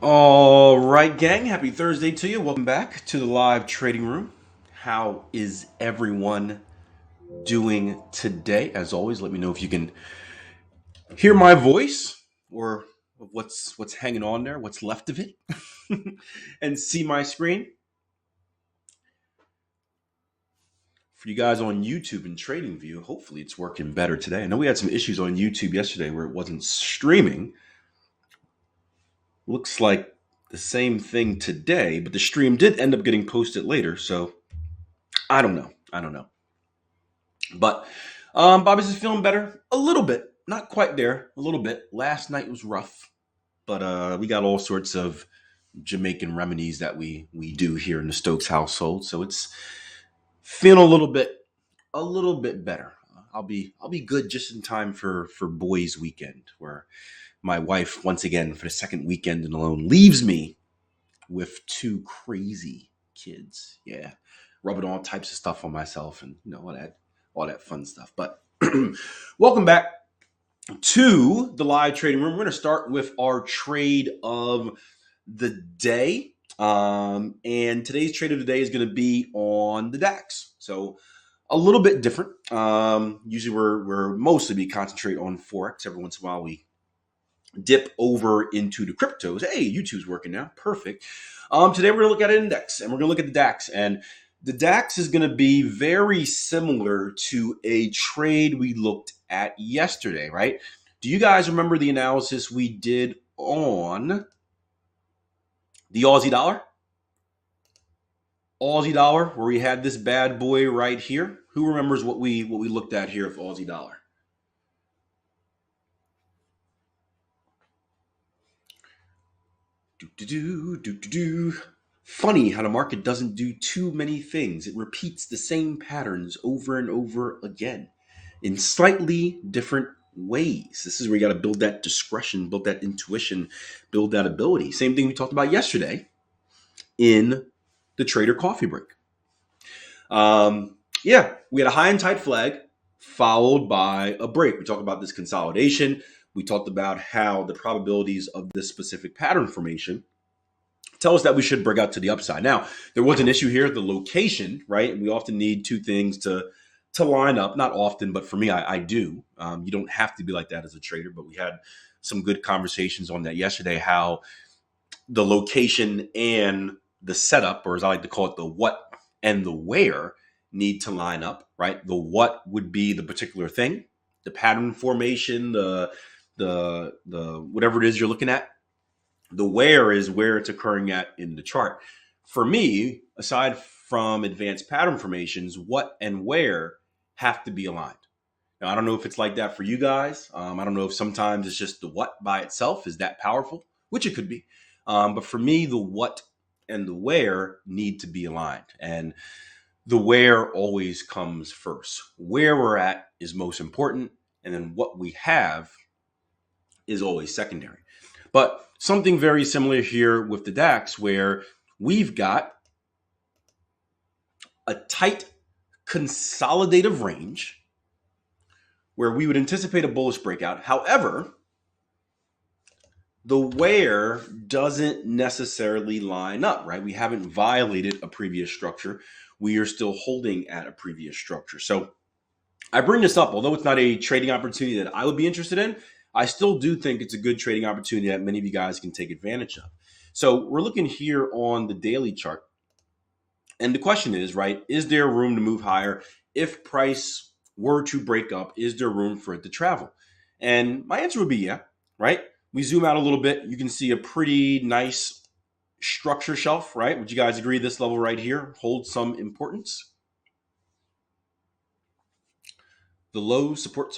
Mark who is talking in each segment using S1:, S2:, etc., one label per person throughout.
S1: All right, gang. Happy Thursday to you. Welcome back to the live trading room. How is everyone doing today? As always, let me know if you can hear my voice or what's hanging on there, what's left of it, and see my screen. For you guys on YouTube and TradingView, hopefully it's working better today. I know we had some issues on YouTube yesterday where it wasn't streaming. Looks like the same thing today, but the stream did end up getting posted later, so I don't know. But Bobby's is feeling better a little bit. Not quite there, a little bit. Last night was rough, but we got all sorts of Jamaican remedies that we do here in the Stokes household, so it's feeling a little bit better. I'll be good just in time for boys' weekend, where my wife once again for the second weekend in a row leaves me with two crazy kids. Yeah, rubbing all types of stuff on myself and all that fun stuff. But welcome back to the live trading room. We're going to start with our trade of the day. And today's trade of the day is going to be on the DAX. So a little bit different. Usually we're mostly be concentrate on Forex. Every once in a while we dip over into the cryptos. Hey, YouTube's working now. Perfect. Today we're going to look at an index and we're going to look at the DAX. And the DAX is going to be very similar to a trade we looked at yesterday, right? Do you guys remember the analysis we did on the Aussie dollar? Aussie dollar, where we had this bad boy right here. Who remembers what we looked at here for Aussie dollar? Funny how the market doesn't do too many things. It repeats the same patterns over and over again in slightly different ways. This is where you got to build that discretion, build that intuition, build that ability. Same thing we talked about yesterday in the trader coffee break. We had a high and tight flag followed by a break. We talked about this consolidation. We talked about how the probabilities of this specific pattern formation tell us that we should break out to the upside. Now, there was an issue here, the location, right? We often need two things to line up. Not often, but for me, I do. You don't have to be like that as a trader, but we had some good conversations on that yesterday, how the location and the setup, or as I like to call it, the what and the where, need to line up, right? The what would be the particular thing, the pattern formation, the whatever it is you're looking at. The where is where it's occurring at in the chart. For me, aside from advanced pattern formations, what and where have to be aligned. Now, I don't know if it's like that for you guys. I don't know if sometimes it's just the what by itself is that powerful, which it could be. But for me, the what and the where need to be aligned. And the where always comes first. Where we're at is most important. And then what we have is always secondary. But something very similar here with the DAX, where we've got a tight consolidative range where we would anticipate a bullish breakout. However, the where doesn't necessarily line up, right? We haven't violated a previous structure. We are still holding at a previous structure. So I bring this up, although it's not a trading opportunity that I would be interested in, I still do think it's a good trading opportunity that many of you guys can take advantage of. So we're looking here on the daily chart. And the question is, right, is there room to move higher? If price were to break up, is there room for it to travel? And my answer would be yeah, right? We zoom out a little bit. You can see a pretty nice structure shelf, right? Would you guys agree this level right here holds some importance? The low support,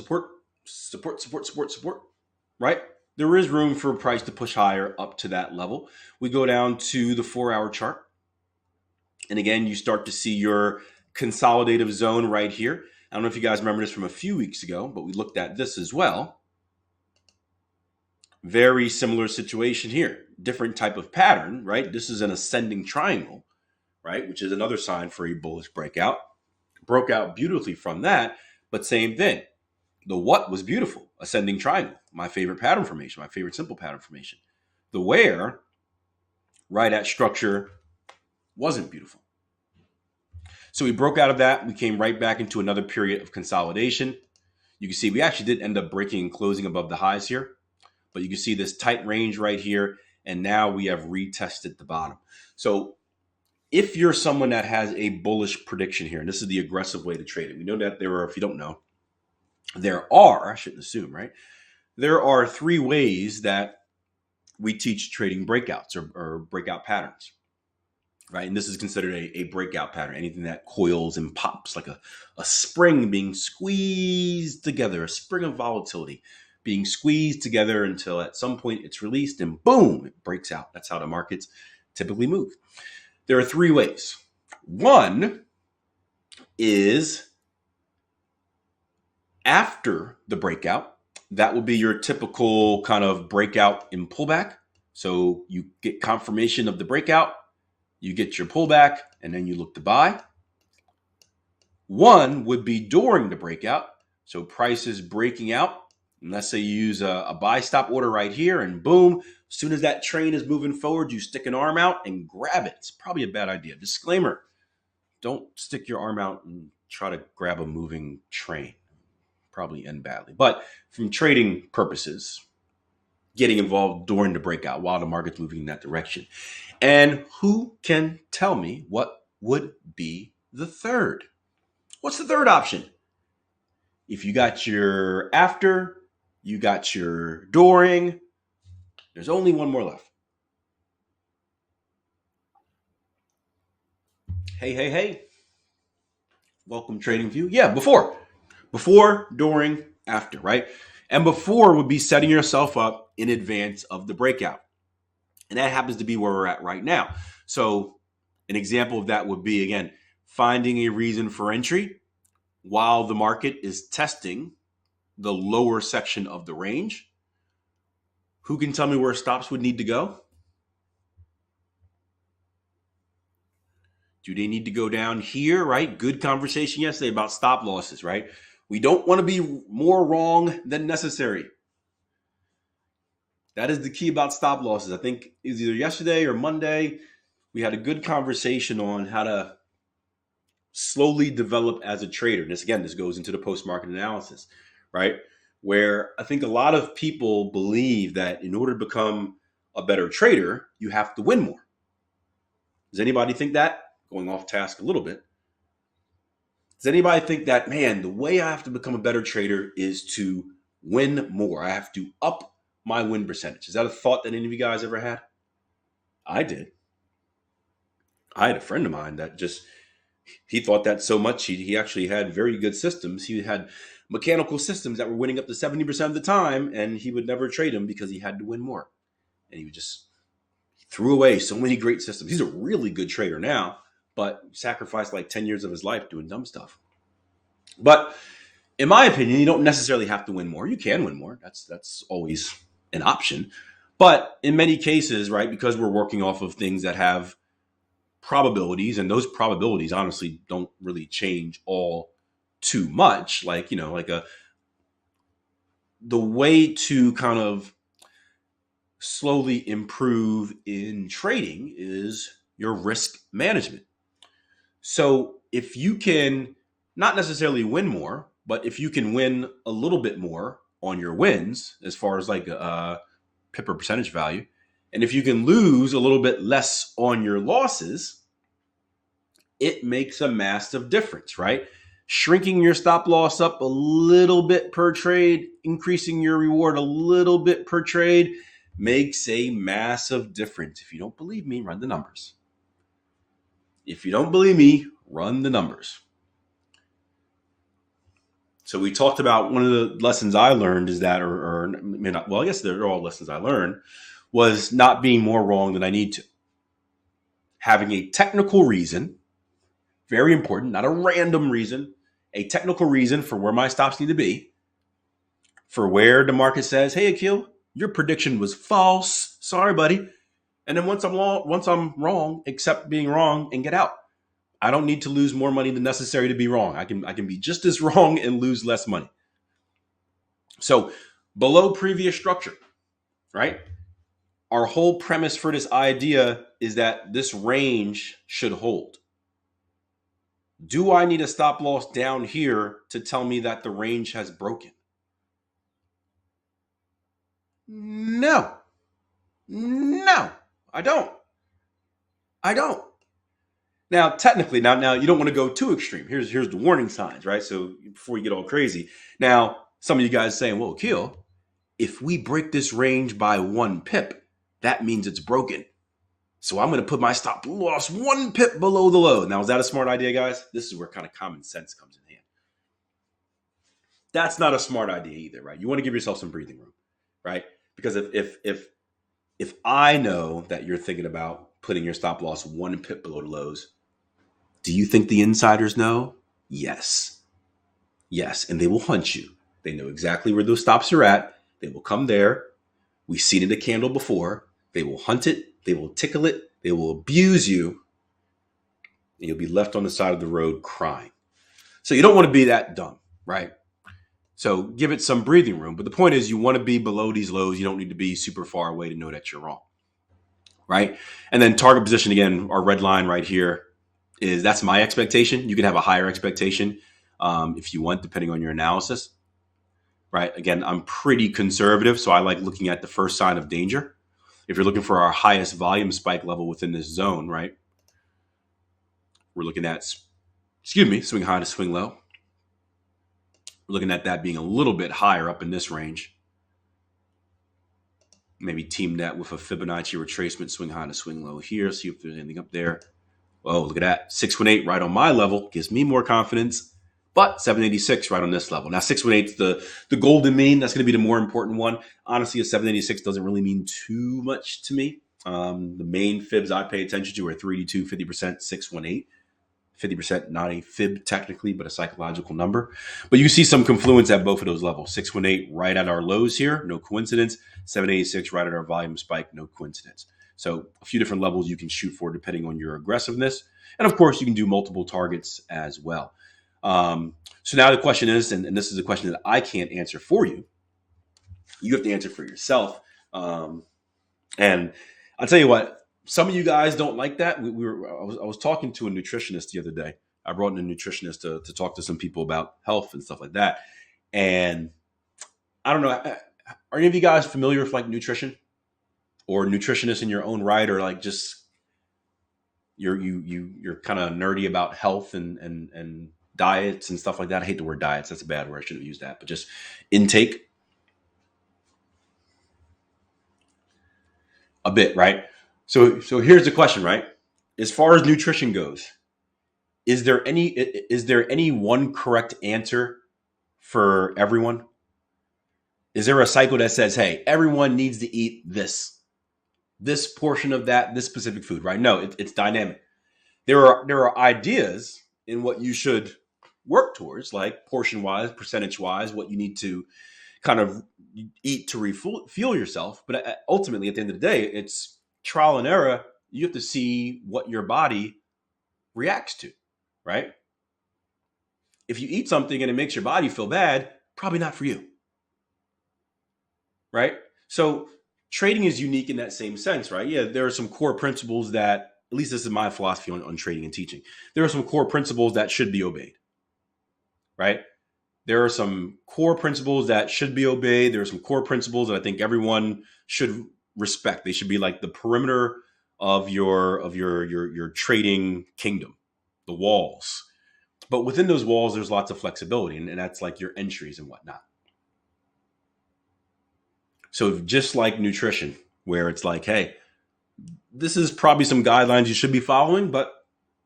S1: right? There is room for price to push higher up to that level. We go down to the 4-hour chart. And again, you start to see your consolidative zone right here. I don't know if you guys remember this from a few weeks ago, but we looked at this as well. Very similar situation here. Different type of pattern, right? This is an ascending triangle, right? Which is another sign for a bullish breakout. Broke out beautifully from that, but same thing. The what was beautiful, ascending triangle, my favorite pattern formation, my favorite simple pattern formation. The where right at structure wasn't beautiful. So we broke out of that. We came right back into another period of consolidation. You can see we actually did end up breaking and closing above the highs here, but you can see this tight range right here. And now we have retested the bottom. So if you're someone that has a bullish prediction here, and this is the aggressive way to trade it, we know that there are, if you don't know, there are, I shouldn't assume, right? There are 3 ways that we teach trading breakouts or breakout patterns, right? And this is considered a breakout pattern, anything that coils and pops, like a spring being squeezed together, a spring of volatility being squeezed together until at some point it's released and boom, it breaks out. That's how the markets typically move. There are 3 ways. One is after the breakout. That will be your typical kind of breakout and pullback. So you get confirmation of the breakout, you get your pullback, and then you look to buy. One would be during the breakout. So price is breaking out. And let's say you use a buy stop order right here, and boom, as soon as that train is moving forward, you stick an arm out and grab it. It's probably a bad idea. Disclaimer, don't stick your arm out and try to grab a moving train. Probably end badly. But from trading purposes, getting involved during the breakout while the market's moving in that direction. And who can tell me what would be the third? What's the third option? If you got your after, you got your during, there's only one more left. Hey. Welcome, TradingView. Yeah, before, during, after, right? And before would be setting yourself up in advance of the breakout. And that happens to be where we're at right now. So an example of that would be, again, finding a reason for entry while the market is testing the lower section of the range. Who can tell me where stops would need to go? Do they need to go down here, right? Good conversation yesterday about stop losses, right? We don't want to be more wrong than necessary. That is the key about stop losses. I think it was either yesterday or Monday, we had a good conversation on how to slowly develop as a trader. And this goes into the post-market analysis, right? Where I think a lot of people believe that in order to become a better trader, you have to win more. Does anybody think that? Going off task a little bit. Does anybody think that, man, the way I have to become a better trader is to win more? I have to up my win percentage. Is that a thought that any of you guys ever had? I did. I had a friend of mine that he thought that so much. He actually had very good systems. He had mechanical systems that were winning up to 70% of the time, and he would never trade them because he had to win more. And he threw away so many great systems. He's a really good trader now, but sacrificed like 10 years of his life doing dumb stuff. But in my opinion, you don't necessarily have to win more. You can win more. That's always an option. But in many cases, right, because we're working off of things that have probabilities, and those probabilities honestly don't really change all too much. Like, the way to kind of slowly improve in trading is your risk management. So if you can not necessarily win more, but if you can win a little bit more on your wins, as far as like a pip or percentage value, and if you can lose a little bit less on your losses, it makes a massive difference, right? Shrinking your stop loss up a little bit per trade, increasing your reward a little bit per trade makes a massive difference. If you don't believe me, run the numbers. If you don't believe me, run the numbers. So we talked about one of the lessons I learned is that, I guess they're all lessons I learned, was not being more wrong than I need to. Having a technical reason, very important, not a random reason, a technical reason for where my stops need to be, for where the market says, hey, Akil, your prediction was false. Sorry, buddy. And then once I'm wrong, accept being wrong and get out. I don't need to lose more money than necessary to be wrong. I can be just as wrong and lose less money. So below previous structure, right? our whole premise for this idea is that this range should hold. Do I need a stop loss down here to tell me that the range has broken? No. No, I don't. I don't. Now, technically, now you don't want to go too extreme. Here's the warning signs, right? So before you get all crazy. Now, some of you guys saying, well, Keel, if we break this range by 1 pip, that means it's broken. So I'm going to put my stop loss 1 pip below the low. Now, is that a smart idea, guys? This is where kind of common sense comes in hand. That's not a smart idea either, right? You want to give yourself some breathing room, right? Because if I know that you're thinking about putting your stop loss 1 pip below the lows, do you think the insiders know? Yes. Yes, and they will hunt you. They know exactly where those stops are at. They will come there. We've seen it a candle before. They will hunt it. They will tickle it. They will abuse you. And you'll be left on the side of the road crying. So you don't want to be that dumb, right? So give it some breathing room. But the point is you want to be below these lows. You don't need to be super far away to know that you're wrong, right? And then target position, again, our red line right here is that's my expectation. You can have a higher expectation if you want, depending on your analysis, right? Again, I'm pretty conservative, so I like looking at the first sign of danger. If you're looking for our highest volume spike level within this zone, right? We're looking at, swing high to swing low. We're looking at that being a little bit higher up in this range. Maybe team that with a Fibonacci retracement, swing high to swing low here. See if there's anything up there. Oh, look at that. 618 right on my level gives me more confidence, but 786 right on this level. Now, 618 is the golden mean. That's going to be the more important one. Honestly, a 786 doesn't really mean too much to me. The main fibs I pay attention to are 382, 50%, 618. 50% not a fib technically, but a psychological number. But you see some confluence at both of those levels. 618 right at our lows here, no coincidence. 786 right at our volume spike, no coincidence. So a few different levels you can shoot for depending on your aggressiveness. And of course, you can do multiple targets as well. So now the question is, and this is a question that I can't answer for you. You have to answer for yourself. And I'll tell you what, some of you guys don't like that. I was talking to a nutritionist the other day. I brought in a nutritionist to talk to some people about health and stuff like that. And I don't know, are any of you guys familiar with like nutrition or nutritionists in your own right, or like just you're kind of nerdy about health and diets and stuff like that? I hate the word diets. That's a bad word. I shouldn't have used that, but just intake a bit, right? So here's the question, right? As far as nutrition goes, is there any one correct answer for everyone? Is there a cycle that says, hey, everyone needs to eat this portion of that, this specific food, right? No, it's dynamic. There are ideas in what you should work towards, like portion wise, percentage wise, what you need to kind of eat to refuel yourself. But ultimately, at the end of the day, it's trial and error. You have to see what your body reacts to, right? If you eat something and it makes your body feel bad, probably not for you, right? So trading is unique in that same sense, right? Yeah, there are some core principles that, at least this is my philosophy on trading and teaching. There are some core principles that should be obeyed, right? There are some core principles that should be obeyed. There are some core principles that I think everyone should respect. They should be like the perimeter of your trading kingdom, the walls. But within those walls, there's lots of flexibility, and that's like your entries and whatnot. So just like nutrition, where it's like, hey, this is probably some guidelines you should be following, but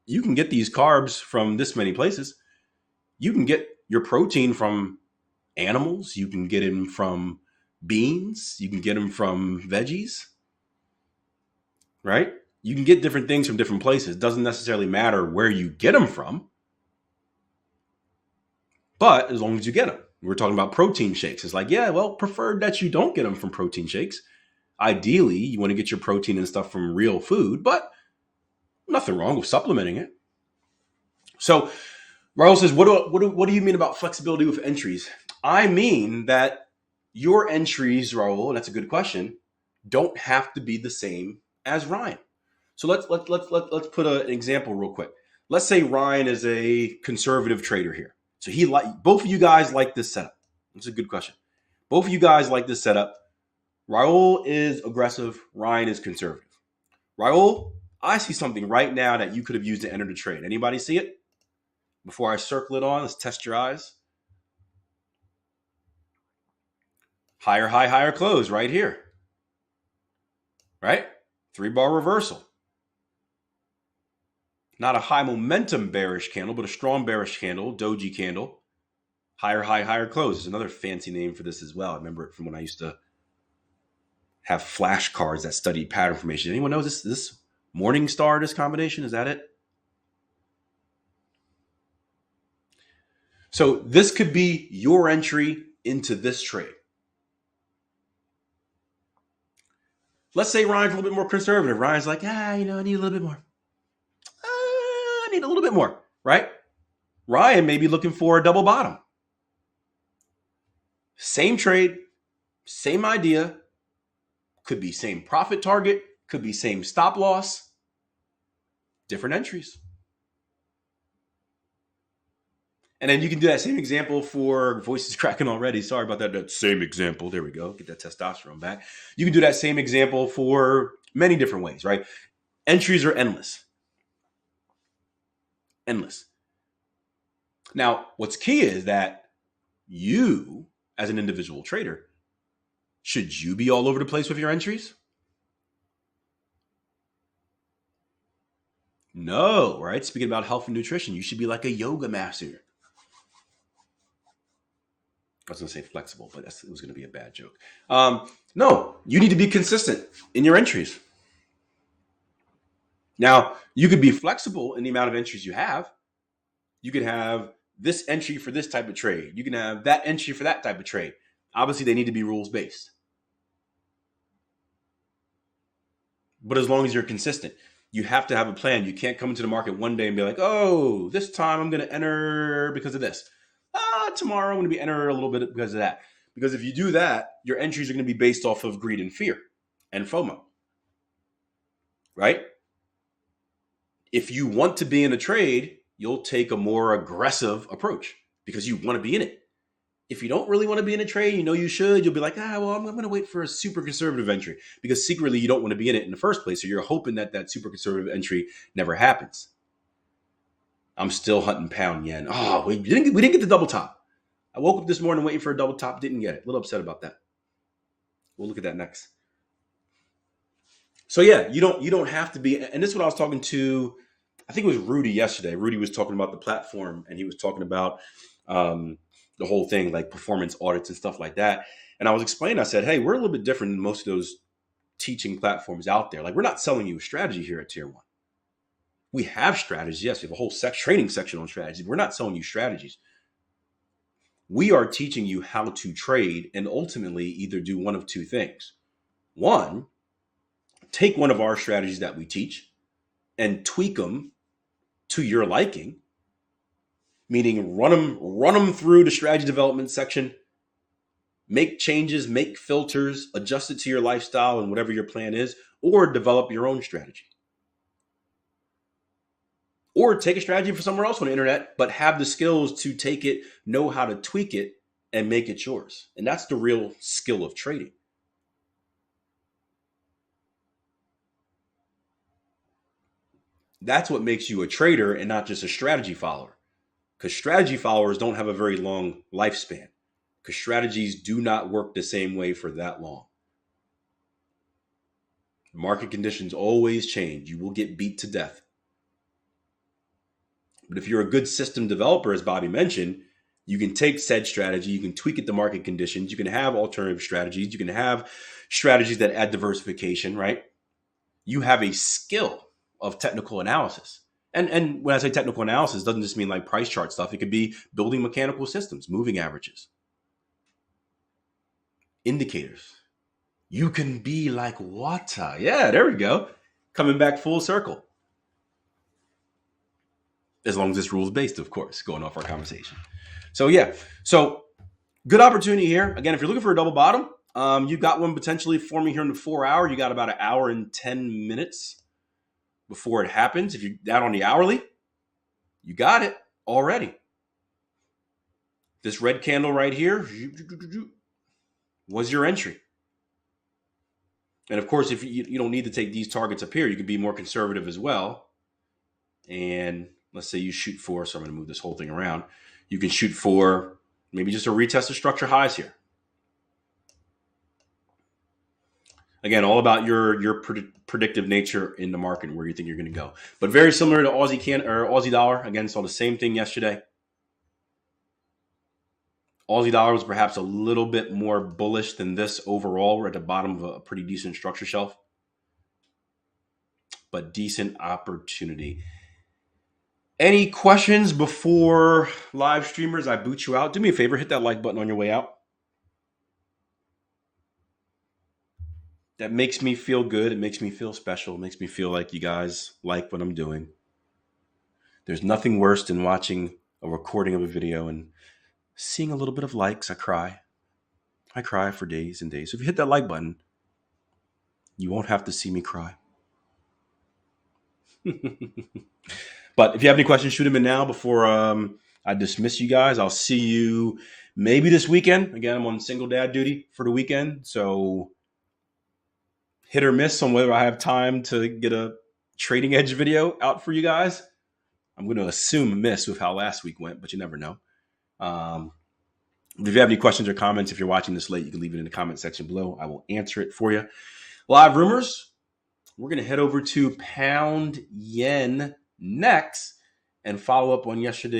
S1: you can get these carbs from this many places. You can get your protein from animals. You can get them from beans. You can get them from veggies, right? You can get different things from different places. It doesn't necessarily matter where you get them from, but as long as you get them. We're talking about protein shakes. It's like, yeah, well, preferred that you don't get them from protein shakes. Ideally, you want to get your protein and stuff from real food, but nothing wrong with supplementing it. So Raul says, what do you mean about flexibility with entries? I mean that your entries, Raul, and that's a good question, don't have to be the same as Ryan. So let's put an example real quick. Let's say Ryan is a conservative trader here. So both of you guys like this setup. That's a good question. Both of you guys like this setup. Raul is aggressive. Ryan is conservative. Raul, I see something right now that you could have used to enter the trade. Anybody see it? Before I circle it on, let's test your eyes. Higher high, higher close right here. Right? 3-bar reversal. Not a high momentum bearish candle, but a strong bearish candle, doji candle. Higher high, higher close. There's another fancy name for this as well. I remember it from when I used to have flashcards that studied pattern formation. Anyone know this Morning Star, this combination? Is that it? So this could be your entry into this trade. Let's say Ryan's a little bit more conservative. Ryan's like, I need a little bit more. I need a little bit more, right? Ryan may be looking for a double bottom. Same trade, same idea. Could be same profit target. Could be same stop loss. Different entries. And then you can do that same example for, voice is cracking already. Sorry about that. That same example. There we go. Get that testosterone back. You can do that same example for many different ways, right? Entries are endless. Endless. Now, what's key is that you, as an individual trader, should you be all over the place with your entries? No, right? Speaking about health and nutrition, you should be like a yoga master. I was going to say flexible, but it was going to be a bad joke. No, you need to be consistent in your entries. Now, you could be flexible in the amount of entries you have. You could have this entry for this type of trade. You can have that entry for that type of trade. Obviously, they need to be rules-based. But as long as you're consistent, you have to have a plan. You can't come into the market one day and be like, oh, this time I'm going to enter because of this. Tomorrow I'm going to be enter a little bit because of that. Because if you do that, your entries are going to be based off of greed and fear and FOMO. Right? If you want to be in a trade, you'll take a more aggressive approach because you want to be in it. If you don't really want to be in a trade, you should, you'll be like, well, I'm going to wait for a super conservative entry because secretly you don't want to be in it in the first place. So you're hoping that super conservative entry never happens. I'm still hunting pound yen. Oh, we didn't get the double top. I woke up this morning waiting for a double top, didn't get it. A little upset about that. We'll look at that next. So yeah, you don't have to be, and this is what I was talking to, I think it was Rudy yesterday. Rudy was talking about the platform and he was talking about the whole thing, like performance audits and stuff like that. And I was explaining, I said, hey, we're a little bit different than most of those teaching platforms out there. Like we're not selling you a strategy here at Tier 1. We have strategies. Yes, we have a whole training section on strategy. We're not selling you strategies. We are teaching you how to trade and ultimately either do one of two things. One, take one of our strategies that we teach and tweak them to your liking, meaning run them through the strategy development section, make changes, make filters, adjust it to your lifestyle and whatever your plan is, or develop your own strategy. Or take a strategy from somewhere else on the internet, but have the skills to take it, know how to tweak it, and make it yours. And that's the real skill of trading. That's what makes you a trader and not just a strategy follower. Because strategy followers don't have a very long lifespan. Because strategies do not work the same way for that long. Market conditions always change. You will get beat to death. But if you're a good system developer, as Bobby mentioned, you can take said strategy, you can tweak it to market conditions, you can have alternative strategies, you can have strategies that add diversification, right? You have a skill of technical analysis. And when I say technical analysis, it doesn't just mean like price chart stuff. It could be building mechanical systems, moving averages, indicators. You can be like water. Yeah, there we go. Coming back full circle. As long as it's rules-based, of course, going off our conversation. So yeah, so good opportunity here. Again, if you're looking for a double bottom, You got one potentially forming here in the 4 hour. You got about an hour and 10 minutes before it happens. If you're down on the hourly, you got it already. This red candle right here was your entry. And of course, if you don't need to take these targets up here, you can be more conservative as well. And let's say you shoot for, so I'm going to move this whole thing around. You can shoot for maybe just a retest of structure highs here. Again, all about your predictive nature in the market and where you think you're going to go. But very similar to Aussie dollar. Again, saw the same thing yesterday. Aussie dollar was perhaps a little bit more bullish than this overall. We're at the bottom of a pretty decent structure shelf, but decent opportunity. Any questions before live streamers? I boot you out. Do me a favor, hit that like button on your way out. That makes me feel good. It makes me feel special. It makes me feel like you guys like what I'm doing. There's nothing worse than watching a recording of a video and seeing a little bit of likes. I cry. I cry for days and days. So if you hit that like button, you won't have to see me cry. But if you have any questions, shoot them in now before I dismiss you guys. I'll see you maybe this weekend. Again, I'm on single dad duty for the weekend. So hit or miss on whether I have time to get a trading edge video out for you guys. I'm going to assume a miss with how last week went, but you never know. If you have any questions or comments, if you're watching this late, you can leave it in the comment section below. I will answer it for you. Live rumors. We're going to head over to pound yen next and follow up on yesterday.